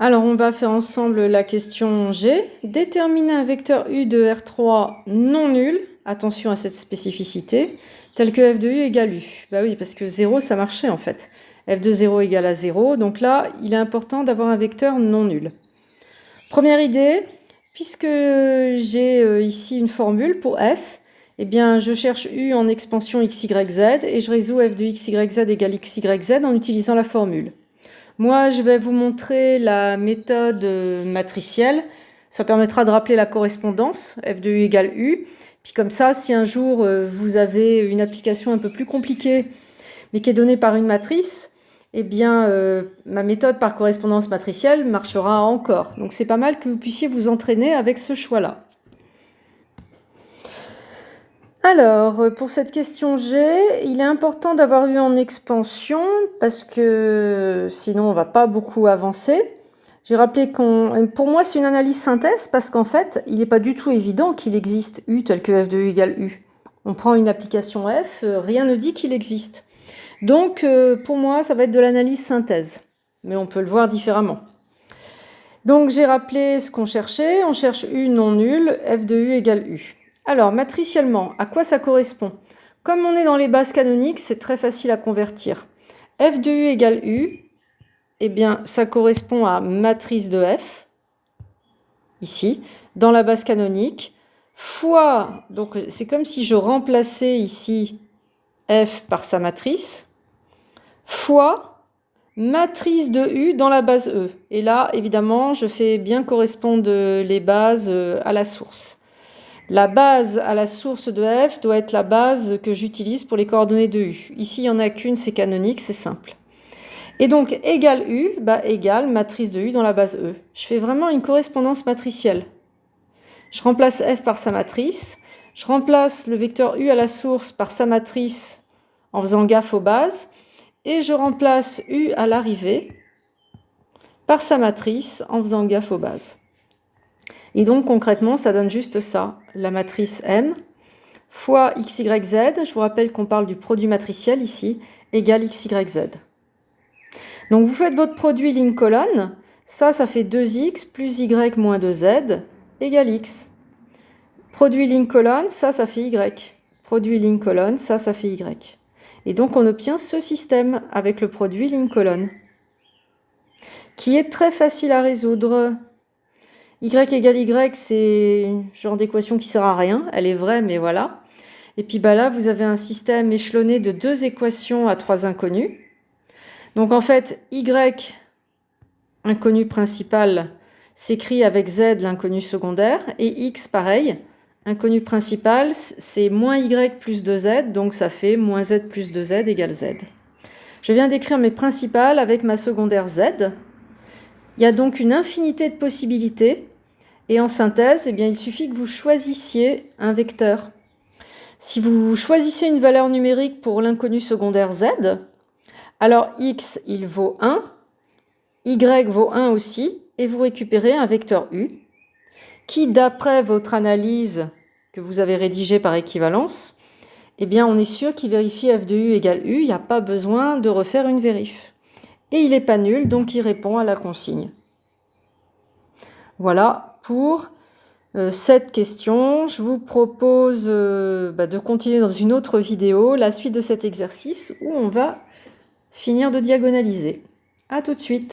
Alors, on va faire ensemble la question G. Déterminer un vecteur U de R3 non nul, attention à cette spécificité, tel que f de U égale U. Bah oui, parce que 0, ça marchait en fait. F de 0 égale à 0, donc là, il est important d'avoir un vecteur non nul. Première idée, puisque j'ai ici une formule pour f, eh bien, je cherche U en expansion x, y, z, et je résous f de x, y, z égale x, y, z en utilisant la formule. Moi, je vais vous montrer la méthode matricielle. Ça permettra de rappeler la correspondance, f de u égale u. Puis comme ça, si un jour vous avez une application un peu plus compliquée, mais qui est donnée par une matrice, eh bien, ma méthode par correspondance matricielle marchera encore. Donc c'est pas mal que vous puissiez vous entraîner avec ce choix-là. Alors, pour cette question G, il est important d'avoir U en expansion parce que sinon on ne va pas beaucoup avancer. J'ai rappelé pour moi c'est une analyse synthèse parce qu'en fait il n'est pas du tout évident qu'il existe U tel que f de U égale U. On prend une application F, rien ne dit qu'il existe. Donc pour moi ça va être de l'analyse synthèse, mais on peut le voir différemment. Donc j'ai rappelé ce qu'on cherchait, on cherche U non nul, f de U égale U. Alors, matriciellement, à quoi ça correspond? Comme on est dans les bases canoniques, c'est très facile à convertir. F de U égale U, eh bien, ça correspond à matrice de F, ici, dans la base canonique, fois, donc c'est comme si je remplaçais ici F par sa matrice, fois matrice de U dans la base E. Et là, évidemment, je fais bien correspondre les bases à la source. La base à la source de f doit être la base que j'utilise pour les coordonnées de u. Ici, il n'y en a qu'une, c'est canonique, c'est simple. Et donc, égale u, égale matrice de u dans la base E. Je fais vraiment une correspondance matricielle. Je remplace f par sa matrice. Je remplace le vecteur u à la source par sa matrice en faisant gaffe aux bases. Et je remplace u à l'arrivée par sa matrice en faisant gaffe aux bases. Et donc concrètement, ça donne juste ça, la matrice M fois x, y, z, je vous rappelle qu'on parle du produit matriciel ici, égale x, y, z. Donc vous faites votre produit ligne-colonne, ça fait 2x plus y moins 2z égale x. Produit ligne-colonne, ça fait y. Produit ligne-colonne, ça fait y. Et donc on obtient ce système avec le produit ligne-colonne, qui est très facile à résoudre. Y égale Y, c'est un genre d'équation qui sert à rien. Elle est vraie, mais voilà. Et puis là, vous avez un système échelonné de 2 équations à 3 inconnus. Donc en fait, Y, inconnu principal, s'écrit avec Z, l'inconnu secondaire. Et X, pareil. Inconnu principal, c'est moins Y plus 2Z, donc ça fait moins Z plus 2Z égale Z. Je viens d'écrire mes principales avec ma secondaire Z. Il y a donc une infinité de possibilités. Et en synthèse, eh bien, il suffit que vous choisissiez un vecteur. Si vous choisissez une valeur numérique pour l'inconnu secondaire z, alors x, il vaut 1, y vaut 1 aussi, et vous récupérez un vecteur u, qui, d'après votre analyse que vous avez rédigée par équivalence, eh bien, on est sûr qu'il vérifie f de u égale u, il n'y a pas besoin de refaire une vérif. Et il n'est pas nul, donc il répond à la consigne. Voilà pour cette question. Je vous propose de continuer dans une autre vidéo la suite de cet exercice où on va finir de diagonaliser. À tout de suite.